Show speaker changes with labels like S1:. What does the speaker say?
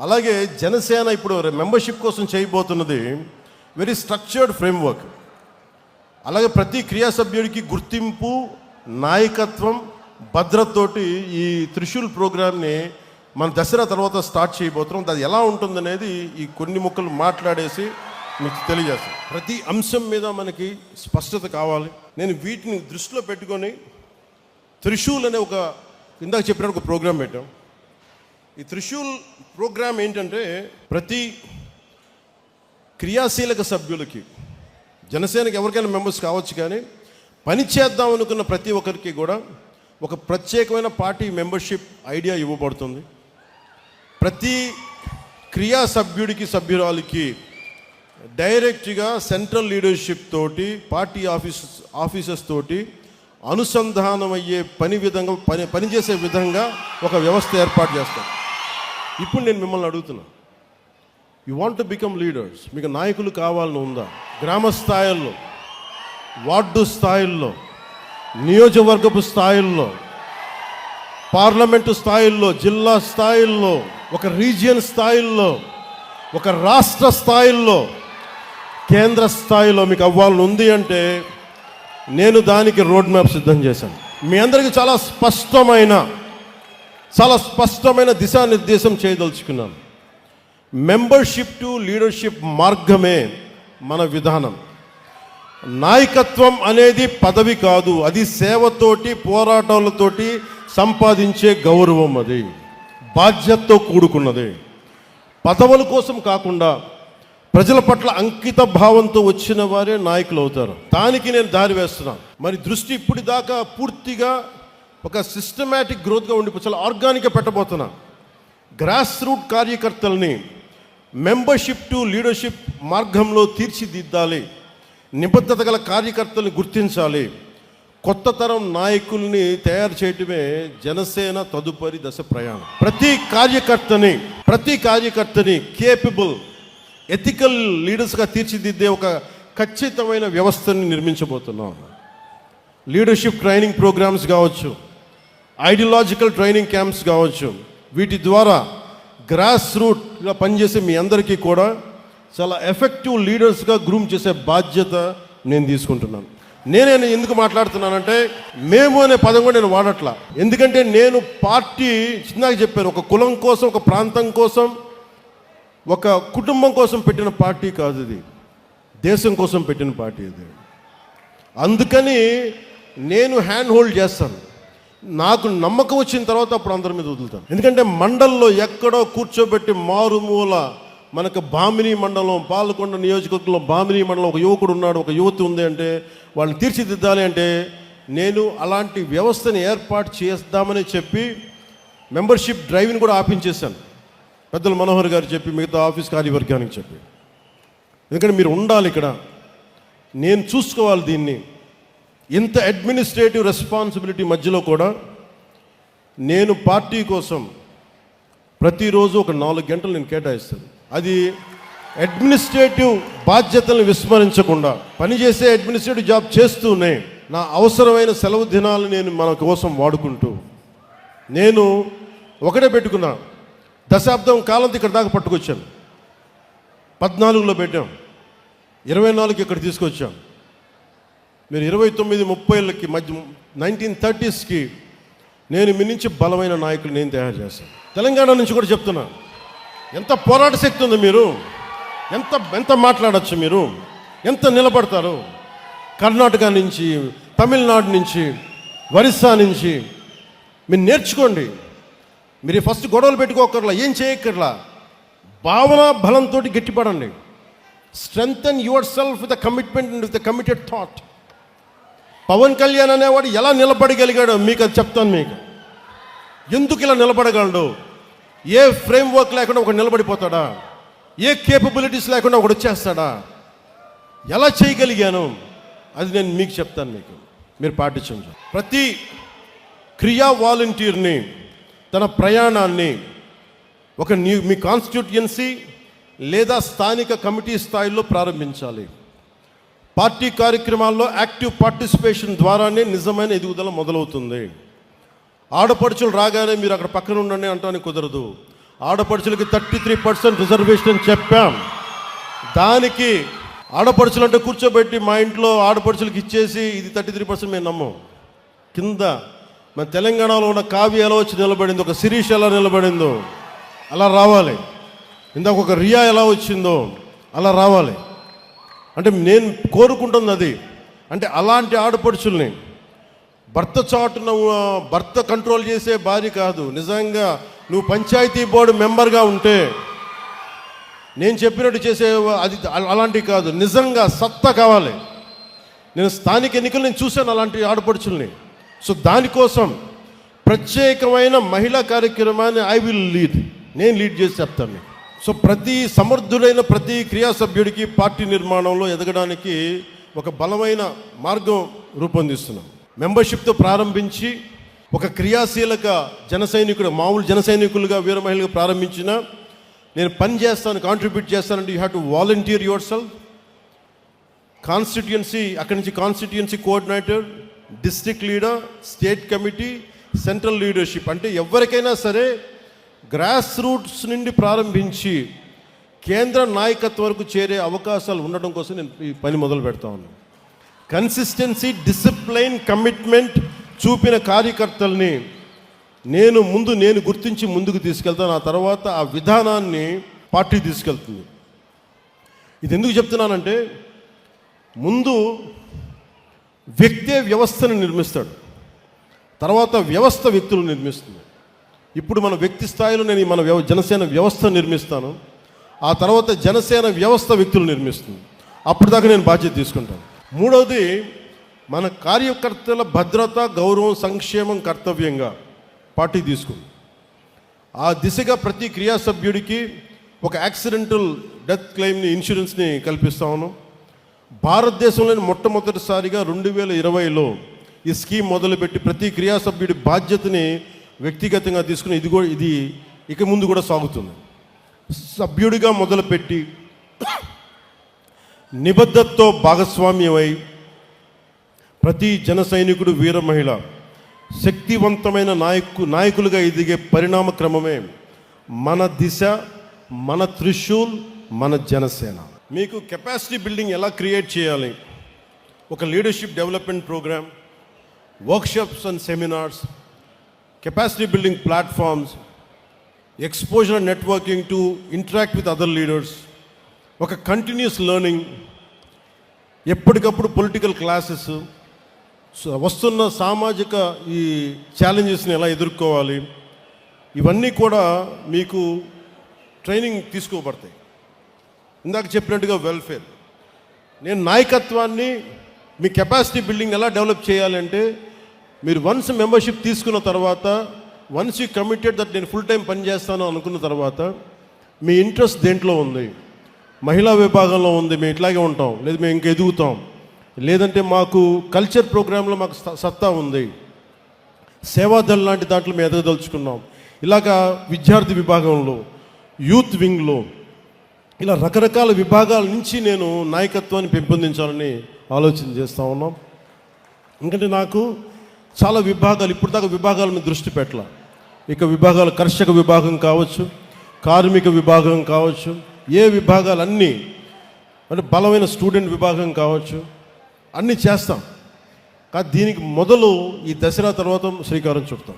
S1: అలాగే జనసేన ఇప్పుడు మెంబర్షిప్ కోసం చేయబోతున్నది వెరీ స్ట్రక్చర్డ్ ఫ్రేమ్వర్క్. అలాగే ప్రతి క్రియా సభ్యుడికి గుర్తింపు, నాయకత్వం, భద్రతతోటి ఈ త్రిశూల్ ప్రోగ్రామ్ని మన దసరా తర్వాత స్టార్ట్ చేయబోతున్నాం. అది ఎలా ఉంటుందనేది ఈ కొన్ని ముక్కలు మాట్లాడేసి మీకు తెలియజేస్తాను. ప్రతి అంశం మీద మనకి స్పష్టత కావాలి. నేను వీటిని దృష్టిలో పెట్టుకొని త్రిశూల్ అనే ఒక ఇందాక చెప్పినట్టు ఒక ప్రోగ్రాం పెట్టాం. ఈ త్రిశూల్ ప్రోగ్రాం ఏంటంటే ప్రతి క్రియాశీలక సభ్యులకి, జనసేనకి ఎవరికైనా మెంబర్స్ కావచ్చు, కానీ పని చేద్దాం అనుకున్న ప్రతి ఒక్కరికి కూడా ఒక ప్రత్యేకమైన పార్టీ మెంబర్షిప్ ఐడియా ఇవ్వబడుతుంది. ప్రతి క్రియా సభ్యుడికి, సభ్యురాలికి డైరెక్ట్గా సెంట్రల్ లీడర్షిప్ తోటి, పార్టీ ఆఫీసర్స్ తోటి అనుసంధానం అయ్యే విధంగా పనిచేసే విధంగా ఒక వ్యవస్థ ఏర్పాటు చేస్తాం. ఇప్పుడు నేను మిమ్మల్ని అడుగుతున్నా, you want to become leaders, మీకు నాయకులు కావాలని ఉందా? గ్రామ స్థాయిల్లో, వార్డు స్థాయిల్లో, నియోజకవర్గపు స్థాయిల్లో, పార్లమెంటు స్థాయిల్లో, జిల్లా స్థాయిల్లో, ఒక రీజియన్ స్థాయిల్లో, ఒక రాష్ట్ర స్థాయిల్లో, కేంద్ర స్థాయిలో మీకు అవ్వాలని ఉంది అంటే నేను దానికి రోడ్ మ్యాప్ సిద్ధం చేశాను. మీ అందరికీ చాలా స్పష్టమైన దిశానిర్దేశం చేయదలుచుకున్నాను. మెంబర్షిప్ టు లీడర్షిప్ మార్గమే మన విధానం. నాయకత్వం అనేది పదవి కాదు, అది సేవతోటి, పోరాటాలతోటి సంపాదించే గౌరవం. అది బాధ్యతతో కూడుకున్నది. పదవుల కోసం కాకుండా ప్రజల పట్ల అంకిత భావంతో వచ్చిన వారే నాయకులు అవుతారు. దానికి నేను దారి వేస్తున్నాను. మరి దృష్టి ఇప్పుడు దాకా పూర్తిగా ఒక సిస్టమేటిక్ గ్రోత్గా ఉండిపో, చాలా ఆర్గానిక్గా పెట్టబోతున్నా. గ్రాస్ రూట్ కార్యకర్తల్ని మెంబర్షిప్ టు లీడర్షిప్ మార్గంలో తీర్చిదిద్దాలి. నిబద్ధత గల కార్యకర్తల్ని గుర్తించాలి. కొత్త తరం నాయకుల్ని తయారు చేయటమే జనసేన తదుపరి దశ ప్రయాణం. ప్రతి కార్యకర్తని కేపబుల్, ఎథికల్ లీడర్స్గా తీర్చిదిద్దే ఒక ఖచ్చితమైన వ్యవస్థని నిర్మించబోతున్నాం. లీడర్షిప్ ట్రైనింగ్ ప్రోగ్రామ్స్ కావచ్చు, ఐడియాలజికల్ ట్రైనింగ్ క్యాంప్స్ కావచ్చు, వీటి ద్వారా గ్రాస్ రూట్గా పనిచేసే మీ అందరికీ కూడా చాలా ఎఫెక్టివ్ లీడర్స్గా గ్రూమ్ చేసే బాధ్యత నేను తీసుకుంటున్నాను. నేనే ఎందుకు మాట్లాడుతున్నానంటే, మేము అనే పదం కూడా నేను వాడట్లా. ఎందుకంటే నేను పార్టీ చిన్నగా చెప్పాను, ఒక కులం కోసం, ఒక ప్రాంతం కోసం, ఒక కుటుంబం కోసం పెట్టిన పార్టీ కాదు ఇది, దేశం కోసం పెట్టిన పార్టీ ఇది. అందుకని నేను హ్యాండ్ హోల్డ్ చేస్తాను. నాకు నమ్మకం వచ్చిన తర్వాత అప్పుడు అందరి మీద వదులుతాను. ఎందుకంటే మండల్లో ఎక్కడో కూర్చోబెట్టి మారుమూల, మనకు బామిని మండలం, పాలకొండ నియోజకవర్గంలో బామిని మండలం ఒక యువకుడు ఉన్నాడు, ఒక యువతి ఉంది అంటే వాళ్ళని తీర్చిదిద్దాలి అంటే నేను అలాంటి వ్యవస్థని ఏర్పాటు చేద్దామని చెప్పి మెంబర్షిప్ డ్రైవ్ని కూడా ఆపించేశాను. పెద్దలు మనోహర్ గారు చెప్పి, మిగతా ఆఫీస్ కార్యవర్గానికి చెప్పి, ఎందుకంటే మీరు ఉండాలి ఇక్కడ, నేను చూసుకోవాలి దీన్ని. ఇంత అడ్మినిస్ట్రేటివ్ రెస్పాన్సిబిలిటీ మధ్యలో కూడా నేను పార్టీ కోసం ప్రతిరోజు ఒక 4 గంటలు నేను కేటాయిస్తాను. అది అడ్మినిస్ట్రేటివ్ బాధ్యతలను విస్మరించకుండా పనిచేసే అడ్మినిస్ట్రేటివ్ జాబ్ చేస్తూనే నా అవసరమైన సెలవు దినాలు నేను మన కోసం వాడుకుంటూ, నేను ఒకటే పెట్టుకున్నా, దశాబ్దం కాలం ఇక్కడ దాకా పట్టుకొచ్చాను. 14లో పెట్టాం, 24కి ఇక్కడ తీసుకొచ్చాం. మీరు 29-30 మధ్య 1930sకి నేను మీ నుంచి బలమైన నాయకులు నేను తయారు చేస్తాను. తెలంగాణ నుంచి కూడా చెప్తున్నా, ఎంత పోరాట శక్తి ఉంది, మీరు ఎంత మాట్లాడచ్చు, మీరు ఎంత నిలబడతారు. కర్ణాటక నుంచి, తమిళనాడు నుంచి, ఒరిస్సా నుంచి మీరు నేర్చుకోండి. మీరు ఫస్ట్ గొడవలు పెట్టుకోకర్లా, ఏం చేయక్కర్లా, భావన బలంతో గట్టిపడండి. Strengthen yourself with the commitment and with the committed thought. Pawan Kalyan అనేవాడు ఎలా నిలబడగలిగాడో మీకు అది చెప్తాను. మీకు ఎందుకు ఇలా నిలబడగలడు? ఏ ఫ్రేమ్వర్క్ లేకుండా ఒకడు నిలబడిపోతాడా? ఏ కేపబిలిటీస్ లేకుండా ఒకడు వచ్చేస్తాడా? ఎలా చేయగలిగాను అది నేను మీకు చెప్తాను. మీరు పాటించండి. ప్రతి క్రియా వాలంటీర్ని తన ప్రయాణాన్ని ఒక మీ కాన్స్టిట్యూయన్సీ లేదా స్థానిక కమిటీ స్థాయిలో ప్రారంభించాలి. పార్టీ కార్యక్రమాల్లో యాక్టివ్ పార్టిసిపేషన్ ద్వారానే నిజమైన ఎదుగుదల మొదలవుతుంది. ఆడపడుచులు రాగానే మీరు అక్కడ పక్కన ఉండండి అంటానికి కుదరదు. ఆడపడుచులకి 33% రిజర్వేషన్ అని చెప్పాం. దానికి ఆడపడుచులు అంటే కూర్చోబెట్టి మా ఇంట్లో ఆడపడుచులకి ఇచ్చేసి ఇది 33% మేము నమ్మం. కింద మన తెలంగాణలో ఉన్న కావ్య ఎలా వచ్చి నిలబడిందో, ఒక శిరీష్ ఎలా నిలబడిందో అలా రావాలి. ఇందాక ఒక రియా ఎలా వచ్చిందో అలా రావాలి. అంటే నేను కోరుకుంటుంది అది. అంటే అలాంటి ఆడపడుచుల్ని భర్త చాటున భర్త కంట్రోల్ చేసే భార్య కాదు. నిజంగా నువ్వు పంచాయతీ బోర్డు మెంబర్గా ఉంటే నేను చెప్పినట్టు చేసే అది అలాంటివి కాదు. నిజంగా సత్తా కావాలి. నేను స్థానిక ఎన్నికలు నేను చూశాను అలాంటి ఆడపడుచుల్ని. సో దానికోసం ప్రత్యేకమైన మహిళా కార్యక్రమాన్ని నేను లీడ్ చేసి చెప్తాను. సో ప్రతి సమర్థుడైన ప్రతి క్రియా సభ్యుడికి పార్టీ నిర్మాణంలో ఎదగడానికి ఒక బలమైన మార్గం రూపొందిస్తున్నాం. మెంబర్షిప్తో ప్రారంభించి ఒక క్రియాశీలక జన సైనికుడు, మామూలు జన సైనికులుగా వీర మహిళగా ప్రారంభించిన నేను పని చేస్తాను, కాంట్రిబ్యూట్ చేస్తానంటే you have to volunteer your self. Constituency, అక్కడి నుంచి constituency coordinator, district leader, state committee, central leadership. అంటే ఎవరికైనా సరే గ్రాస్ రూట్స్ నుండి ప్రారంభించి కేంద్ర నాయకత్వం వరకు చేరే అవకాశాలు ఉండడం కోసం నేను ఈ పని మొదలు పెడతా ఉన్నాను. కన్సిస్టెన్సీ, డిసిప్లైన్, కమిట్మెంట్ చూపిన కార్యకర్తల్ని నేను గుర్తించి ముందుకు తీసుకెళ్తాను. ఆ తర్వాత ఆ విధానాన్ని పార్టీ తీసుకెళ్తుంది. ఇది ఎందుకు చెప్తున్నానంటే, ముందు వ్యక్తే వ్యవస్థను నిర్మిస్తాడు, తర్వాత వ్యవస్థ వ్యక్తులు నిర్మిస్తుంది. ఇప్పుడు మన వ్యక్తి స్థాయిలో నేను మన జనసేన వ్యవస్థ నిర్మిస్తాను. ఆ తర్వాత జనసేన వ్యవస్థ వ్యక్తులు నిర్మిస్తుంది. అప్పుడు దాకా నేను బాధ్యత తీసుకుంటాను. మూడవది, మన కార్యకర్తల భద్రత, గౌరవం, సంక్షేమం కర్తవ్యంగా పార్టీ తీసుకుంది. ఆ దిశగా ప్రతి క్రియా సభ్యుడికి ఒక యాక్సిడెంటల్ డెత్ క్లెయిమ్ని, ఇన్సూరెన్స్ని కల్పిస్తా ఉన్నాం. భారతదేశంలోని మొట్టమొదటిసారిగా 2020లో ఈ స్కీమ్ మొదలుపెట్టి ప్రతి క్రియా సభ్యుడి బాధ్యతని వ్యక్తిగతంగా తీసుకుని ఇది ఇక ముందు కూడా సాగుతుంది. సభ్యుడిగా మొదలుపెట్టి నిబద్ధతతో భాగస్వామ్యమై ప్రతి జన సైనికుడు, వీర మహిళ శక్తివంతమైన నాయకులుగా ఎదిగే పరిణామ క్రమమే మన దిశ, మన త్రిశూల్, మన జనసేన. మీకు కెపాసిటీ బిల్డింగ్ ఎలా క్రియేట్ చేయాలి, ఒక leadership development program, workshops and seminars, capacity building platforms, exposure and networking to interact with other leaders, ఒక కంటిన్యూస్ లెర్నింగ్, ఎప్పటికప్పుడు పొలిటికల్ క్లాసెస్, వస్తున్న సామాజిక ఈ ఛాలెంజెస్ని ఎలా ఎదుర్కోవాలి, ఇవన్నీ కూడా మీకు ట్రైనింగ్ తీసుకోబడతాయి. ఇందాక చెప్పినట్టుగా వెల్ఫేర్. నేను నాయకత్వాన్ని, మీ కెపాసిటీ బిల్డింగ్ ఎలా డెవలప్ చేయాలంటే, మీరు వన్స్ మెంబర్షిప్ తీసుకున్న తర్వాత, వన్స్ యూ కమిటెడ్ దట్ నేను ఫుల్ టైం పనిచేస్తాను అనుకున్న తర్వాత, మీ ఇంట్రెస్ట్ దేంట్లో ఉంది? మహిళా విభాగంలో ఉంది, మేము ఇట్లాగే ఉంటాం, లేదు మేము ఇంక ఎదుగుతాం, లేదంటే మాకు కల్చర్ ప్రోగ్రాంలో మాకు సత్తా ఉంది, సేవాదళ్ లాంటి దాంట్లో మేము ఎదగదలుచుకున్నాం, ఇలాగా విద్యార్థి విభాగంలో, యూత్ వింగ్లో, ఇలా రకరకాల విభాగాల నుంచి నేను నాయకత్వాన్ని పెంపొందించాలని ఆలోచన చేస్తూ ఉన్నాం. ఎందుకంటే నాకు చాలా విభాగాలు, ఇప్పుడు దాకా విభాగాల మీద దృష్టి పెట్టాల. ఇక విభాగాలు, కర్షక విభాగం కావచ్చు, కార్మిక విభాగం కావచ్చు, ఏ విభాగాలన్నీ, అంటే బలమైన స్టూడెంట్ విభాగం కావచ్చు, అన్నీ చేస్తాం. కానీ దీనికి మొదలు ఈ దసరా తర్వాత శ్రీకారం చుడతాం.